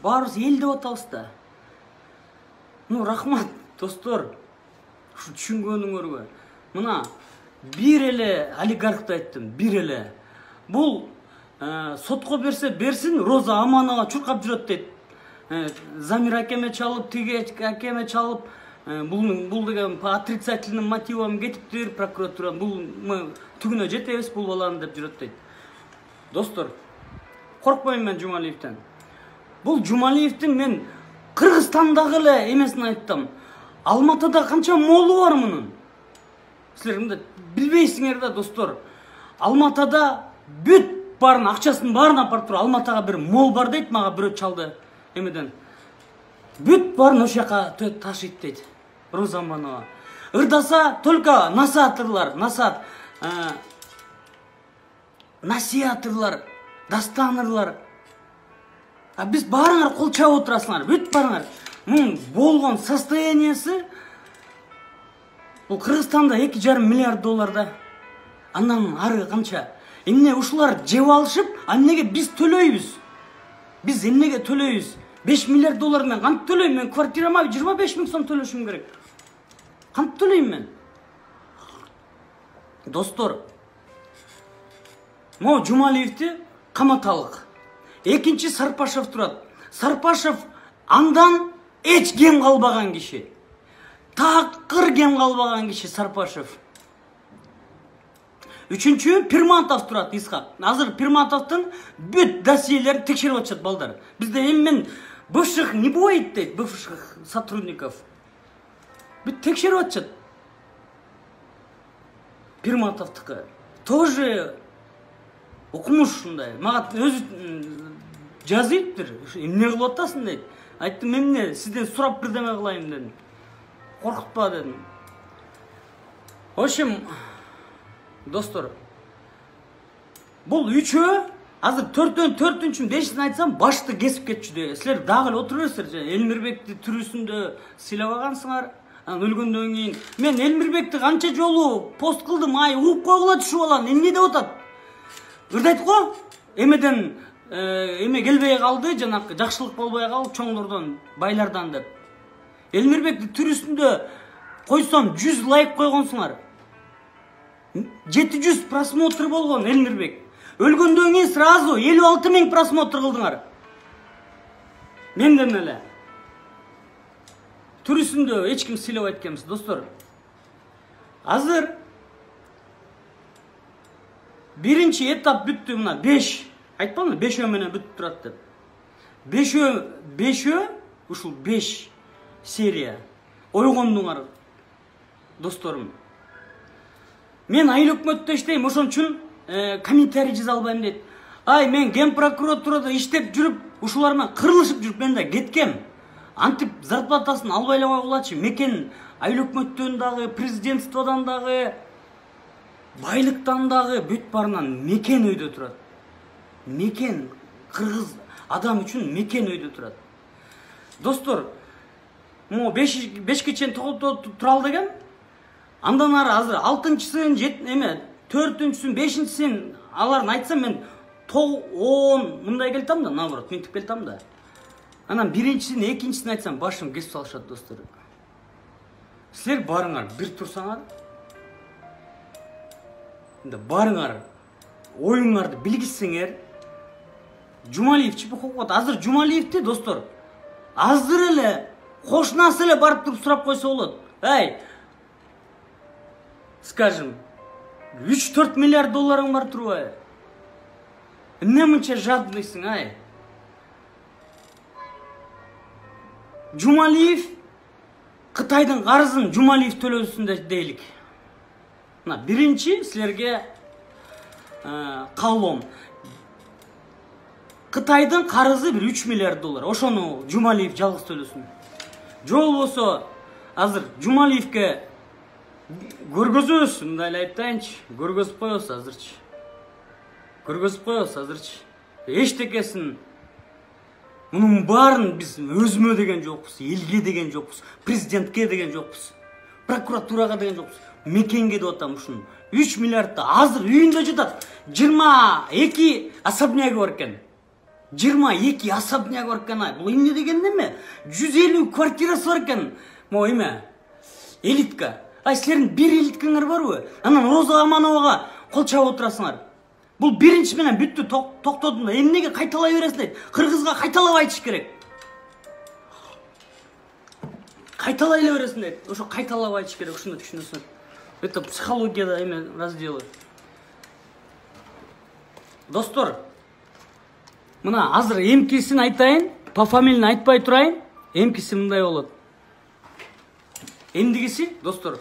Баарыбыз эл деп атабыз да. Рахмат, достор. Ушу түшүнгөнүңөргө. Мына бир эле олигархты айттым, бир эле. Бул сотко берсе берсин, Роза Аманова чуркап жүрөт дейт. Замир акеме чалып, тиге акеме чалып, бул деген по отрицательным мотивам кетиптир, прокуратура бул түгүнө жетебиз бул баланы деп жүрөт дейт. Достор, коркпойм мен Жумалиевден. Бул Жумалиевдин мен Кыргызстандагы эле эмесин айттым. Алматыда канча молу бар мунун? Силер мындай билбейсиңер да, достор. Алматыда бүт барын, акчасын барын апарып туруп, Алматыга бир мол бар дейт, мага бирөө чалды эмеден. Бүт барын ошол жака ташыйт дейт Роза Аманова. Ырдаса только насаатырлар, насиатырлар, дастанырлар. А биз барыңар кол чабып отурасыңар, бүт барыңар. Болгон состояниясы бул Кыргызстанда 2,5 миллиард долларда. Андан ары канча? Эмне ушулар жеп алышып, эмнеге биз төлөйбүз? Биз эмнеге төлөйбүз? 5 миллиард доллар мен кантип төлөйм? Мен квартирама 25 000 сом төлөшүм керек. Кантип төлөйм мен? Достор, мо Жумалиевди каматалык. Экинчи Сарпашев турат. Сарпашев андан эч кем калбаган киши. Такыр кем калбаган киши Сарпашев. Үчүнчү Пирматов турат, Исхак. Азыр Пирматовдун бүт досьелерин текшерип атышат балдар. Бизде эми мен бывших не бывает дейт, бывших сотрудников. Бүт текшерип атышат. Пирматовдуку тоже окумуш ушундай. Мага өзү жазыптыр. Эмне кылып атасың дейт. Айттым, эмне сизден сурап бирдеме кылайын дедим. Коркутпа дедим. В общем, достор, бул үчөө азыр 4-4-үчүн 5-син айтсам башты кесип кетчү. Силер дагы эле отура берсиңер. Элмирбекти түрүсүндө сыйлабагансыңар. Өлгөндөн кийин мен Элмирбекти канча жолу пост кылдым, угуп койгула түшүп алам. Эмне деп атат? Ырдайт го? Эмеден эме келбей калды, жанакы жакшылык болбой калып, чоңдордон, байлардан деп. Элмирбекти түрүсүндө койсом 100 лайк койгонсуңар. 700 просмотр болгон Элмирбек. Өлгөндөн кийин сразу 56 000 просмотр кылдыңар. Менден эле. Түрүсүндө эч ким сыйлабайт экенбиз, достор. Азыр биринчи этап бүттү, мына 5. Айтпамбы, 5 менен бүтүп турат деп. 5 ушул 5 серия ойгондуңар, досторум. Мен айыл өкмөттө иштейм, ошон үчүн комментарий жаза албайм дейт. Мен ген прокуратурада иштеп жүрүп, ушулар менен кырылышып жүрүп, мен да кеткем. Антип зарплатасын албай эле койгулачы. Мекен айыл өкмөттөн дагы, президентстводон дагы, байлыктан дагы бүт барынан мекен өйдө турат. Мекен, кыргыз адам үчүн мекен өйдө турат. Достор, му 5ке чейин тура ал деген. Андан ары азыр 6-сын, 4-сүн, 5-син аларын айтсам мен 10 мындай келтам да, наоборот, мынтип келтам да. Анан 1-син, 2-син айтсам башым кесип салышат, достор. Силер барыңар, бир турсаңар, барыңар, оюңарды билгизсеңер, Жумалиев чипи кокот. Азыр Жумалиевди, достор, азыр эле кошунасы эле барып туруп сурап койсо болот. Скажем, 3-4 миллиард долларың бар турбайбы? Эмне мынча жадныйсың, Жумалиев Кытайдын карызын Жумалиев төлөсүн дейлик. Мына биринчи силерге каалоом. Кытайдын карызы 3 миллиард доллар. Ошону Жумалиев жалгыз төлөсүн. Жол болсо, азыр Жумалиевке көргөзөбүз, мындай эле айтайынчы, көргөзүп коебуз азырчы. Эчтекесин мунун баарын биз өзүмө деген жокпуз, элге деген жокпуз, президентке деген жокпуз, прокуратурага деген жокпуз, мекенге деп атам ушуну. 3 миллиардты азыр үйүндө жатат. 22 особнягі бар екен. 22 особняк бар экен. Бул эмне деген неме? 150 квартирасы бар экен. Могу эме? Элитка. Силердин бир элиткаңар барбы? Анан Роза Амановага кол чабып отурасыңар. Бул биринчи менен бүттү, токтодум да. Эмнеге кайталай бересиң дейт. Кыргызга кайталап айтыш керек. Кайталай эле бересиң дейт. Ошо кайталап айтыш керек, ушуну түшүнөсүңөр. Это психологияда эме разделы. Достор, мына азыр эмкисин айтайын, по фамилияны айтпай турайын. Эмкиси мындай болот. Эндигиси, достор,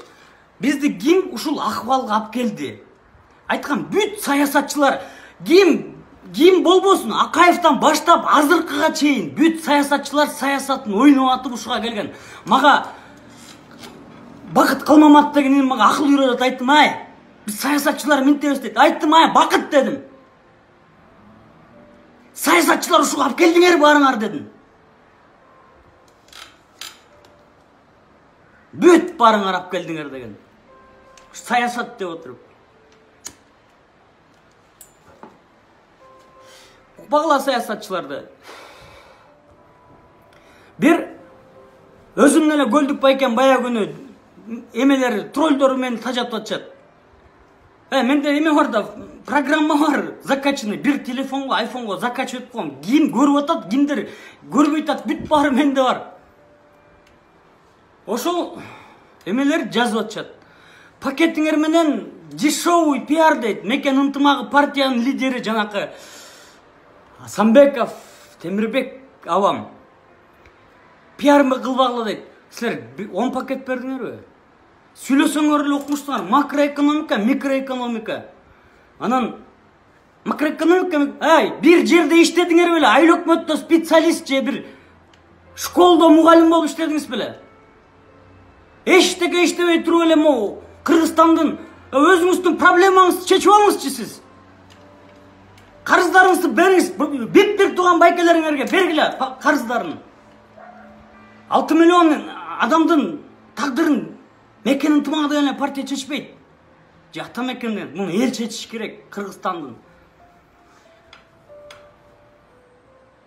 бизди ким ушул акыбалга алып келди? Айткан бүт саясатчылар ким болбосун, Акаевтан баштап азыркыга чейин бүт саясатчылар саясатын ойноп атып ушуга келген. Мага Бакыт Кылмаматов деген мага акыл үйрөтүп айттым, биз саясатчылар минтебиз дейт. Айттым, Бакыт дедим. Саясатчылар ушуга алып келдиңер барыңар дедим. Бүт барыңар алып келдиңер деген. Саясат деп отуруп. Багла саясатчыларды. Бир өзүм эле көлдүк байкен бая күнү эмелер троллдор менен тажап атышат. Менде эме бар да, программа бар, закачанный. Бир телефонго, айфонго закачып этип коем. Ким көрүп атат, кимдер көрбөй атат, бүт баары менде бар. Ошол эмелер жазып атышат. Пакетиңер менен дешевый пиар дейт. Мекен ынтымагы партиянын лидери жанакы Самбеков, Темирбек авам. Пиар кылбагыла дейт. Силер 10 пакет бердиңерби? Сүйлөсөңөр эле окумуштуңар. Макроэкономика, микроэкономика. Анан макроэкономика, бир жерде иштедиңер беле? Айыл өкмөттө специалист же бир школдо мугалим болуп иштедиңиз беле? Эчтеке иштебей туруп эле могу Кыргызстандын өзүңүздүн проблемаңызды чечип алыңызчы сиз. Карыздарыңызды бериңиз. Бир тууган байкелериңерге бергиле карыздарын. 6 миллион адамдын тагдырын Мекен ынтымагы деген партия чечпейт. Жакта мекенден муну эл чечиш керек, Кыргызстандын.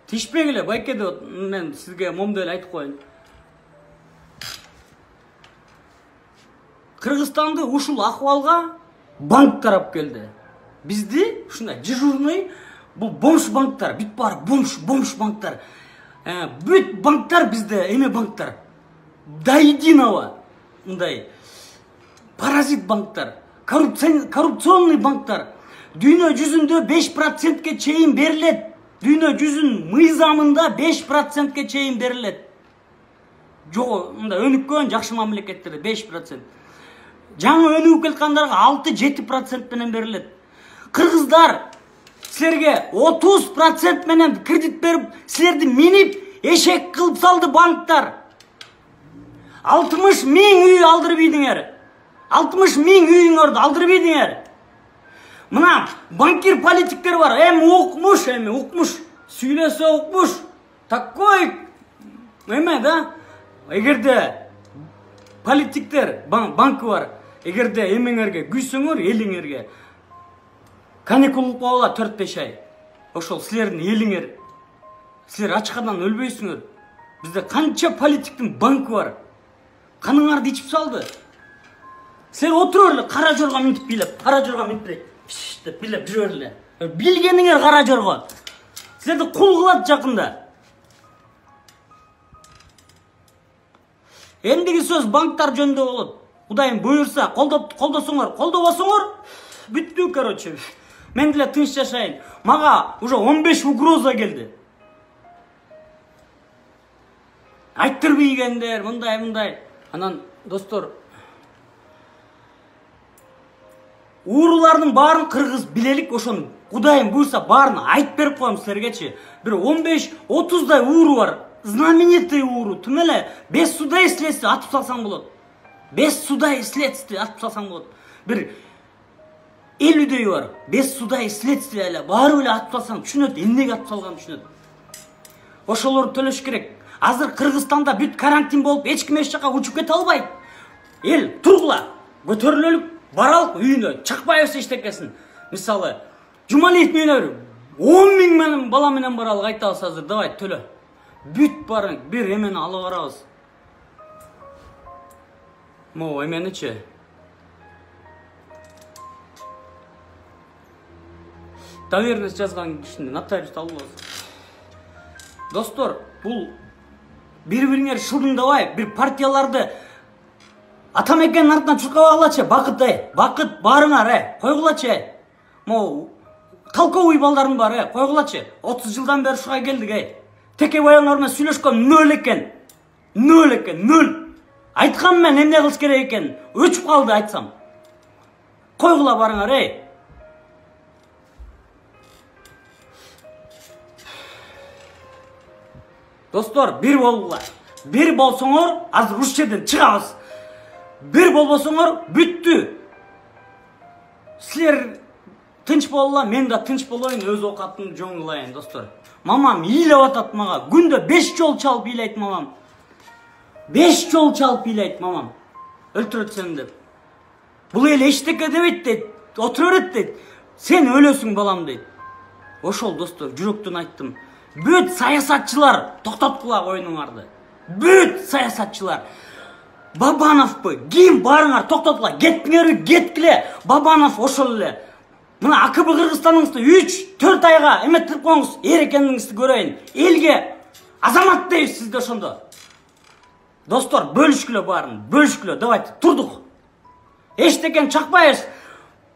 Тишпегиле байке деп мен сизге момду эле айтып коеюн. Кыргызстанды ушул акыбалга банктар алып келди. Бизди ушундай дежурный бул бомж банктар, бүт баары бомж банктар. Бүт банктар бизде эме банктар. До единого мындай паразит банктар, коррупционный банктар. Дүйнө жүзүндө 5%ке чейин берилет. Дүйнө жүзүн мыйзамында 5%ке чейин берилет. Жок, мындай өнүккөн жакшы мамлекеттерде 5%. Жаңы өнүгүп келаткандарга 6-7% менен берилет. Кыргыздар силерге 30% менен кредит берип, силерди минип, эшек кылып салды банктар. 60 миң үй алдырып ийдиңер. 60 миң үйүңөрдү алдырып ийдиңер. Мына банкир политиктер бар. Укмуш. Сүйлөсө укмуш. Такой эме да. Эгерде политиктер банкы бар. Эгерде эмеңерге күйсөңөр, элиңерге каникул болот 4-5 ай. Ошол силердин элиңер. Силер ачкадан өлбөйсүңөр. Бизде канча политиктин банкы бар. Каныңарды ичип салды. Силер отуруп эле кара жорго минтип бийлеп, кара жорго минтип деп бийлеп жүрө эле. Билгениңер кара жорго. Силерди кул кылат жакында. Эндиги сөз банктар жөнүндө болот. Кудайым буйрса, колдосоңор, колдобосоңор бүттү, короче. Мен деле тынч жашайын. Мага уже 15 угроза келди. Айттырып ийгендер, мындай. Анан, достор, уурулардын баарын кыргыз билелик, ошону Кудайым буйрса баарын айтып берип коем силергечи. Бир 15-30дай ууру бар. Знаменитый ууру. Тим эле 5 суда следствие атып салсаң болот. 5 суда следствие атып салсаң болот. Бир 50дөй бар. 5 суда следствие эле баары эле атып салсаң түшүнөт, эмнеге атып салганын түшүнөт. Ошолорду төлөш керек. Азыр Кыргызстанда бүт карантин болуп, эч ким эч жака учуп кете албайт. Эл тургула, көтөрүлөлүк, баралык үйүнө, чакпай берсе иштекесин. Мисалы, Жумалиевдин үйүнө 10 000 менен бала менен баралы кайтабыз азыр. Давай төлө. Бүт барың, бир эмени алып барабыз. Могу эменичи. Доверенность жазган кишини нотариус алып алабыз. Достор, бул бири-бириңер шылдыңдабай, бир партияларды атамекенин артынан чуркабагылачы, бакыт барыңар, койгулачы. Могу толковый балдарың бар, койгулачы. 30 жылдан бери ушуга келдик, Теке баяңар менен сүйлөшкөн нөл экен. Нөл. Айткам мен эмне кылыш керек экен? Өчүп калды айтсам. Койгула барыңар, Достор, бир болгула. Бир болсоңор, азыр уш жерден чыгабыз. Бир болбосоңор, бүттү. Силер тынч болла, мен да тынч болоюн, өз оокатымды жоңулайын, достор. Мамам ыйлап атат мага. Күндө 5 жол чалып ыйлайт мамам. 5 жол чалып ыйлайт мамам. Өлтүрөтсөң деп. Бул эл эчтеке дебейт дейт. Отура берет дейт. Сен өлөсүң балам дейт. Ошол достор, жүрөктөн айттым. Бүт саясатчылар токтоткула коюңарды. Бүт саясатчылар. Бабановпы, ким барыңар токтоткула. Кетпиңер, кеткиле. Бабанов ошол эле. Мына АКБ Кыргызстаныңызды 3-4 айга эметип коюңуз, эр экениңизди көрөйүн. Элге азамат дейбиз сизди ошондо. Достор, бөлүшкүлө барын, бөлүшкүлө. Давайте, турдук. Эчтекен чакпайбыз.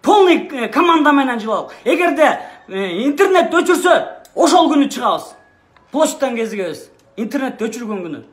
Полный команда менен жылалык. Эгерде интернет өчүрсө, ошол күнү чыгабыз. Площадьтан кезигебиз. Интернет өчүргөн күнү.